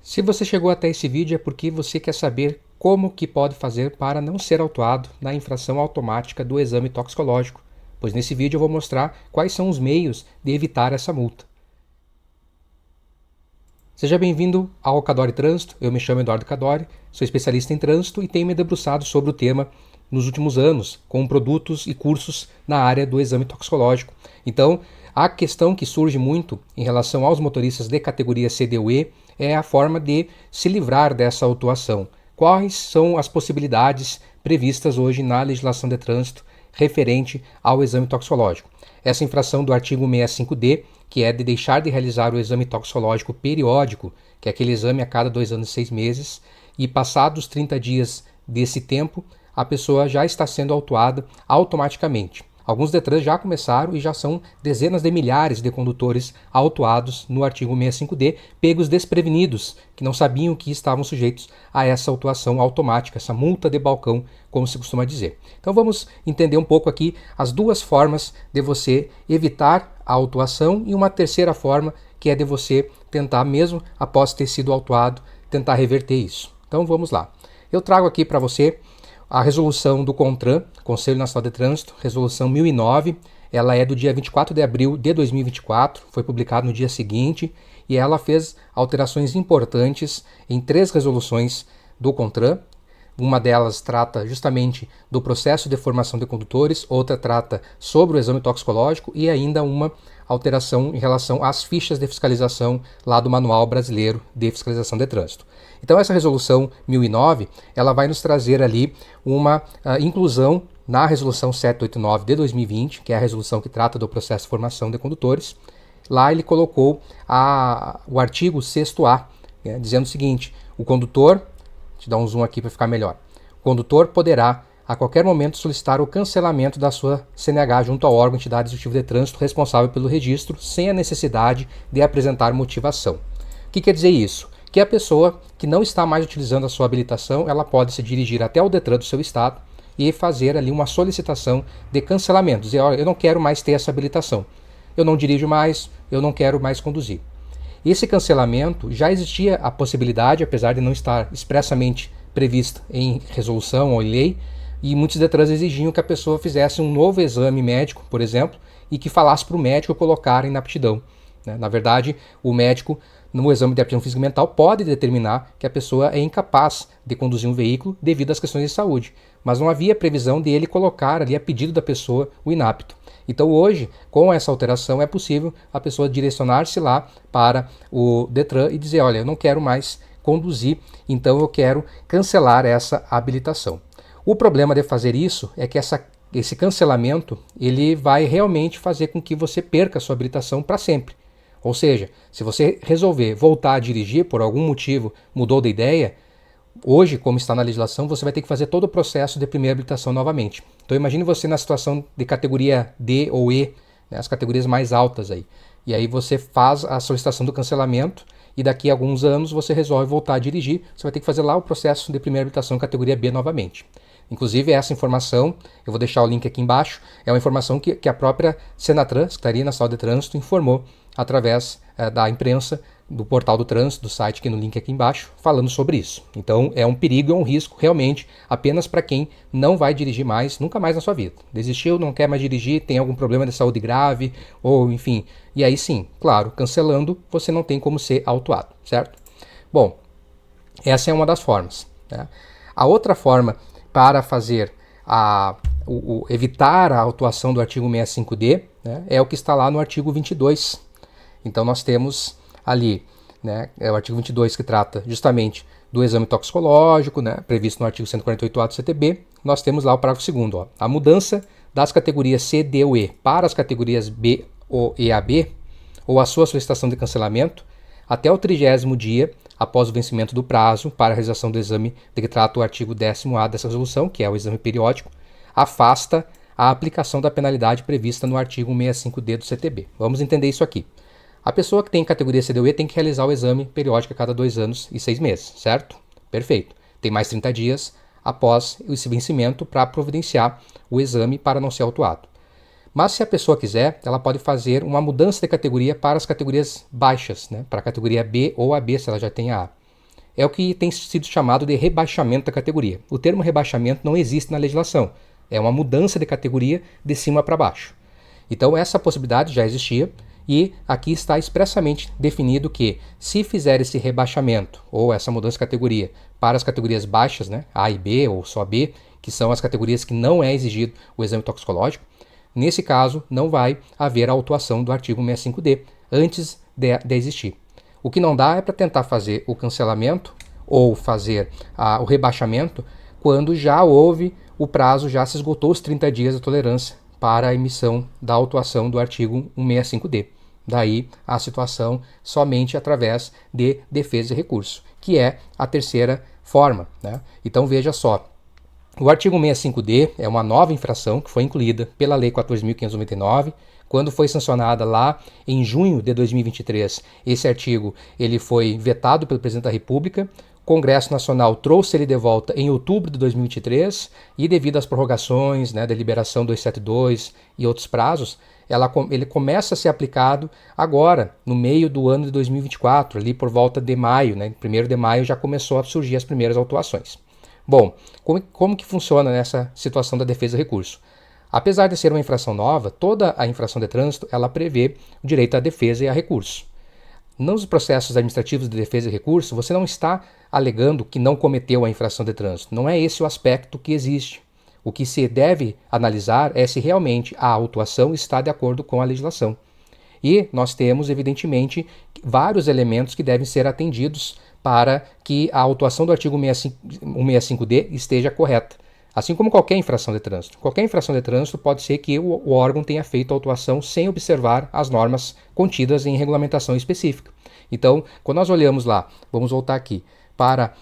Se você chegou até esse vídeo é porque você quer saber como que pode fazer para não ser autuado na infração automática do exame toxicológico, pois nesse vídeo eu vou mostrar quais são os meios de evitar essa multa. Seja bem-vindo ao Cadore Trânsito, eu me chamo Eduardo Cadore, sou especialista em trânsito e tenho me debruçado sobre o tema nos últimos anos, com produtos e cursos na área do exame toxicológico. Então, a questão que surge muito em relação aos motoristas de categoria C, D ou E é a forma de se livrar dessa autuação. Quais são as possibilidades previstas hoje na legislação de trânsito referente ao exame toxicológico? Essa infração do artigo 65D, que é de deixar de realizar o exame toxicológico periódico, que é aquele exame a cada 2 anos e 6 meses, e passados 30 dias desse tempo, a pessoa já está sendo autuada automaticamente. Alguns DETRANs já começaram e já são dezenas de milhares de condutores autuados no artigo 65D, pegos desprevenidos, que não sabiam que estavam sujeitos a essa autuação automática, essa multa de balcão, como se costuma dizer. Então vamos entender um pouco aqui as duas formas de você evitar a autuação e uma terceira forma, que é de você tentar, mesmo após ter sido autuado, tentar reverter isso. Então vamos lá. Eu trago aqui para você a resolução do CONTRAN, Conselho Nacional de Trânsito, resolução 1009, ela é do dia 24 de abril de 2024, foi publicada no dia seguinte, e ela fez alterações importantes em 3 resoluções do CONTRAN. Uma delas trata justamente do processo de formação de condutores, outra trata sobre o exame toxicológico e ainda uma alteração em relação às fichas de fiscalização lá do Manual Brasileiro de Fiscalização de Trânsito. Então essa resolução 1009, ela vai nos trazer ali uma inclusão na resolução 789 de 2020, que é a resolução que trata do processo de formação de condutores. Lá ele colocou o artigo 6º-A, dizendo o seguinte: o condutor, deixa eu dar um zoom aqui para ficar melhor, o condutor poderá a qualquer momento solicitar o cancelamento da sua CNH junto ao órgão entidade executiva de trânsito responsável pelo registro, sem a necessidade de apresentar motivação. O que quer dizer isso? Que a pessoa que não está mais utilizando a sua habilitação, ela pode se dirigir até o DETRAN do seu estado e fazer ali uma solicitação de cancelamento, dizer: olha, eu não quero mais ter essa habilitação, eu não dirijo mais, eu não quero mais conduzir. Esse cancelamento já existia a possibilidade, apesar de não estar expressamente prevista em resolução ou em lei, e muitos DETRANs exigiam que a pessoa fizesse um novo exame médico, por exemplo, e que falasse para o médico colocar inaptidão. Na verdade, o médico, no exame de aptidão física e mental, pode determinar que a pessoa é incapaz de conduzir um veículo devido às questões de saúde, mas não havia previsão de ele colocar ali a pedido da pessoa o inapto. Então hoje, com essa alteração, é possível a pessoa direcionar-se lá para o DETRAN e dizer: olha, eu não quero mais conduzir, então eu quero cancelar essa habilitação. O problema de fazer isso é que esse cancelamento ele vai realmente fazer com que você perca a sua habilitação para sempre. Ou seja, se você resolver voltar a dirigir por algum motivo, mudou de ideia, hoje, como está na legislação, você vai ter que fazer todo o processo de primeira habilitação novamente. Então imagine você na situação de categoria D ou E, né, as categorias mais altas aí. E aí você faz a solicitação do cancelamento e daqui a alguns anos você resolve voltar a dirigir, você vai ter que fazer lá o processo de primeira habilitação categoria B novamente. Inclusive essa informação, eu vou deixar o link aqui embaixo, é uma informação que a própria Senatran, Secretaria Nacional de Trânsito, informou através da imprensa, do portal do trânsito, do site que no link aqui embaixo, falando sobre isso. Então é um perigo, é um risco realmente apenas para quem não vai dirigir mais, nunca mais na sua vida. Desistiu, não quer mais dirigir, tem algum problema de saúde grave, ou enfim. E aí sim, claro, cancelando, você não tem como ser autuado, certo? Bom, essa é uma das formas, né? A outra forma para fazer evitar a autuação do artigo 65D, né, é o que está lá no artigo 22. Então nós temos ali, né, é o artigo 22 que trata justamente do exame toxicológico, né, previsto no artigo 148A do CTB. Nós temos lá o parágrafo 2º, a mudança das categorias C, D ou E para as categorias B ou EAB, ou a sua solicitação de cancelamento, até o 30º dia após o vencimento do prazo para a realização do exame de que trata o artigo 10º-A dessa resolução, que é o exame periódico, afasta a aplicação da penalidade prevista no artigo 65D do CTB. Vamos entender isso aqui. A pessoa que tem categoria C, D ou E tem que realizar o exame periódico a cada 2 anos e 6 meses, certo? Perfeito. Tem mais 30 dias após esse vencimento para providenciar o exame para não ser autuado. Mas se a pessoa quiser, ela pode fazer uma mudança de categoria para as categorias baixas, né? Para a categoria B ou AB, se ela já tem a A. é o que tem sido chamado de rebaixamento da categoria. O termo rebaixamento não existe na legislação, é uma mudança de categoria de cima para baixo. Então essa possibilidade já existia e aqui está expressamente definido que se fizer esse rebaixamento ou essa mudança de categoria para as categorias baixas, né, A e B ou só B, que são as categorias que não é exigido o exame toxicológico, nesse caso não vai haver a autuação do artigo 65D antes de existir. O que não dá é para tentar fazer o cancelamento ou fazer o rebaixamento quando já houve o prazo, já se esgotou os 30 dias de tolerância para a emissão da autuação do artigo 165D. Daí a situação somente através de defesa e recurso, que é a terceira forma, né? Então veja só, o artigo 65D é uma nova infração que foi incluída pela Lei 14.599, quando foi sancionada lá em junho de 2023. Esse artigo ele foi vetado pelo Presidente da República. O Congresso Nacional trouxe ele de volta em outubro de 2023 e devido às prorrogações, né, da liberação 272 e outros prazos, ele começa a ser aplicado agora, no meio do ano de 2024, ali por volta de maio, né, 1º de maio já começou a surgir as primeiras autuações. Bom, como que funciona nessa situação da defesa e recurso? Apesar de ser uma infração nova, toda a infração de trânsito ela prevê o direito à defesa e a recurso. Nos processos administrativos de defesa e recurso, você não está alegando que não cometeu a infração de trânsito. Não é esse o aspecto que existe. O que se deve analisar é se realmente a autuação está de acordo com a legislação. E nós temos, evidentemente, vários elementos que devem ser atendidos para que a autuação do artigo 165D esteja correta. Assim como qualquer infração de trânsito. Qualquer infração de trânsito pode ser que o órgão tenha feito a autuação sem observar as normas contidas em regulamentação específica. Então, quando nós olhamos lá, vamos voltar aqui, para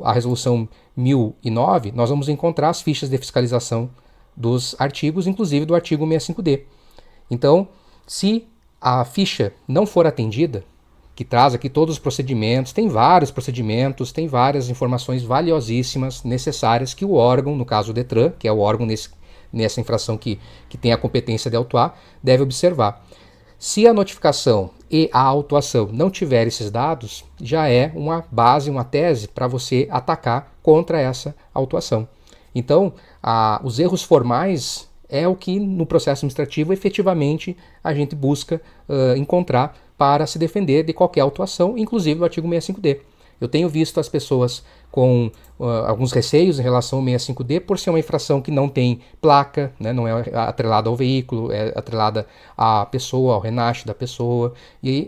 a resolução 1009, nós vamos encontrar as fichas de fiscalização dos artigos, inclusive do artigo 65D. Então, se a ficha não for atendida, que traz aqui todos os procedimentos, tem vários procedimentos, tem várias informações valiosíssimas, necessárias que o órgão, no caso o DETRAN, que é o órgão nessa infração que tem a competência de autuar, deve observar. Se a notificação e a autuação não tiver esses dados, já é uma base, uma tese para você atacar contra essa autuação. Então, os erros formais é o que no processo administrativo efetivamente a gente busca encontrar para se defender de qualquer autuação, inclusive o artigo 65D. Eu tenho visto as pessoas com alguns receios em relação ao 65D por ser uma infração que não tem placa, né, não é atrelada ao veículo, é atrelada à pessoa, ao RENASH da pessoa,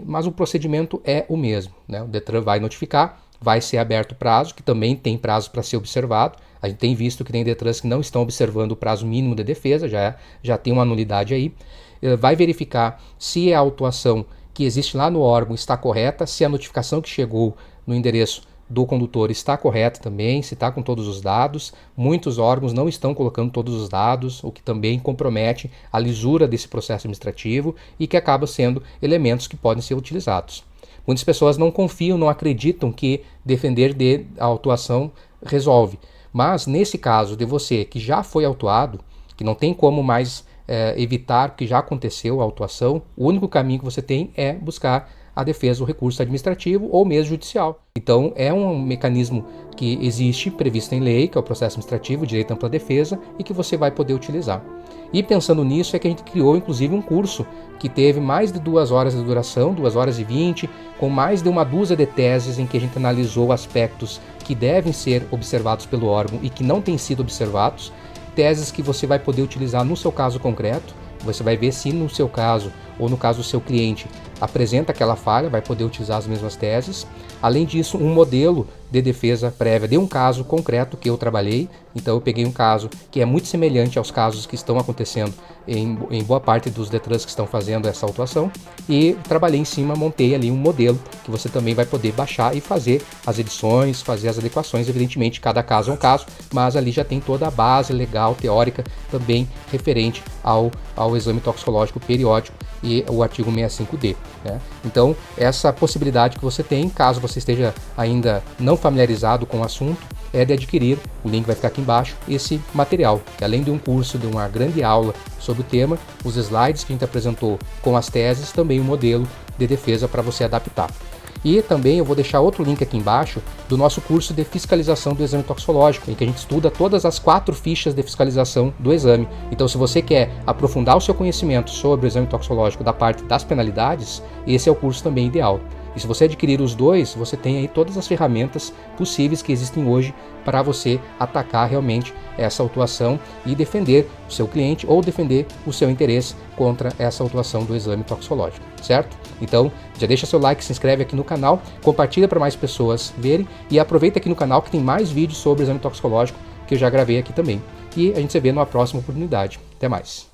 mas o procedimento é o mesmo, né? O DETRAN vai notificar, vai ser aberto o prazo, que também tem prazo para ser observado. A gente tem visto que tem DETRANs que não estão observando o prazo mínimo de defesa, já tem uma nulidade aí. Vai verificar se a autuação que existe lá no órgão está correta, se a notificação que chegou no endereço do condutor está correta também, se está com todos os dados. Muitos órgãos não estão colocando todos os dados, o que também compromete a lisura desse processo administrativo e que acaba sendo elementos que podem ser utilizados. Muitas pessoas não confiam, não acreditam que defender de autuação resolve. Mas nesse caso de você que já foi autuado, que não tem como mais evitar que já aconteceu a autuação, o único caminho que você tem é buscar a defesa, o recurso administrativo ou mesmo judicial. Então é um mecanismo que existe, previsto em lei, que é o processo administrativo, direito à ampla defesa, e que você vai poder utilizar. E pensando nisso é que a gente criou inclusive um curso que teve mais de 2 horas de duração, 2 horas e 20, com mais de uma dúzia de teses em que a gente analisou aspectos que devem ser observados pelo órgão e que não têm sido observados, teses que você vai poder utilizar no seu caso concreto. Você vai ver se no seu caso ou no caso do seu cliente apresenta aquela falha, vai poder utilizar as mesmas teses. Além disso, um modelo de defesa prévia de um caso concreto que eu trabalhei. Então eu peguei um caso que é muito semelhante aos casos que estão acontecendo em boa parte dos DETRANs que estão fazendo essa autuação e trabalhei em cima, montei ali um modelo que você também vai poder baixar e fazer as edições, fazer as adequações. Evidentemente, cada caso é um caso, mas ali já tem toda a base legal, teórica, também referente ao exame toxicológico periódico e o artigo 65D. Né? Então, essa possibilidade que você tem, caso você esteja ainda não familiarizado com o assunto, é de adquirir, o link vai ficar aqui embaixo, esse material, que além de um curso, de uma grande aula sobre o tema, os slides que a gente apresentou com as teses, também um modelo de defesa para você adaptar. E também eu vou deixar outro link aqui embaixo do nosso curso de fiscalização do exame toxicológico, em que a gente estuda todas as 4 fichas de fiscalização do exame. Então, se você quer aprofundar o seu conhecimento sobre o exame toxicológico da parte das penalidades, esse é o curso também ideal. E se você adquirir os dois, você tem aí todas as ferramentas possíveis que existem hoje para você atacar realmente essa autuação e defender o seu cliente ou defender o seu interesse contra essa autuação do exame toxicológico, certo? Então, já deixa seu like, se inscreve aqui no canal, compartilha para mais pessoas verem e aproveita aqui no canal que tem mais vídeos sobre o exame toxicológico que eu já gravei aqui também. E a gente se vê numa próxima oportunidade. Até mais!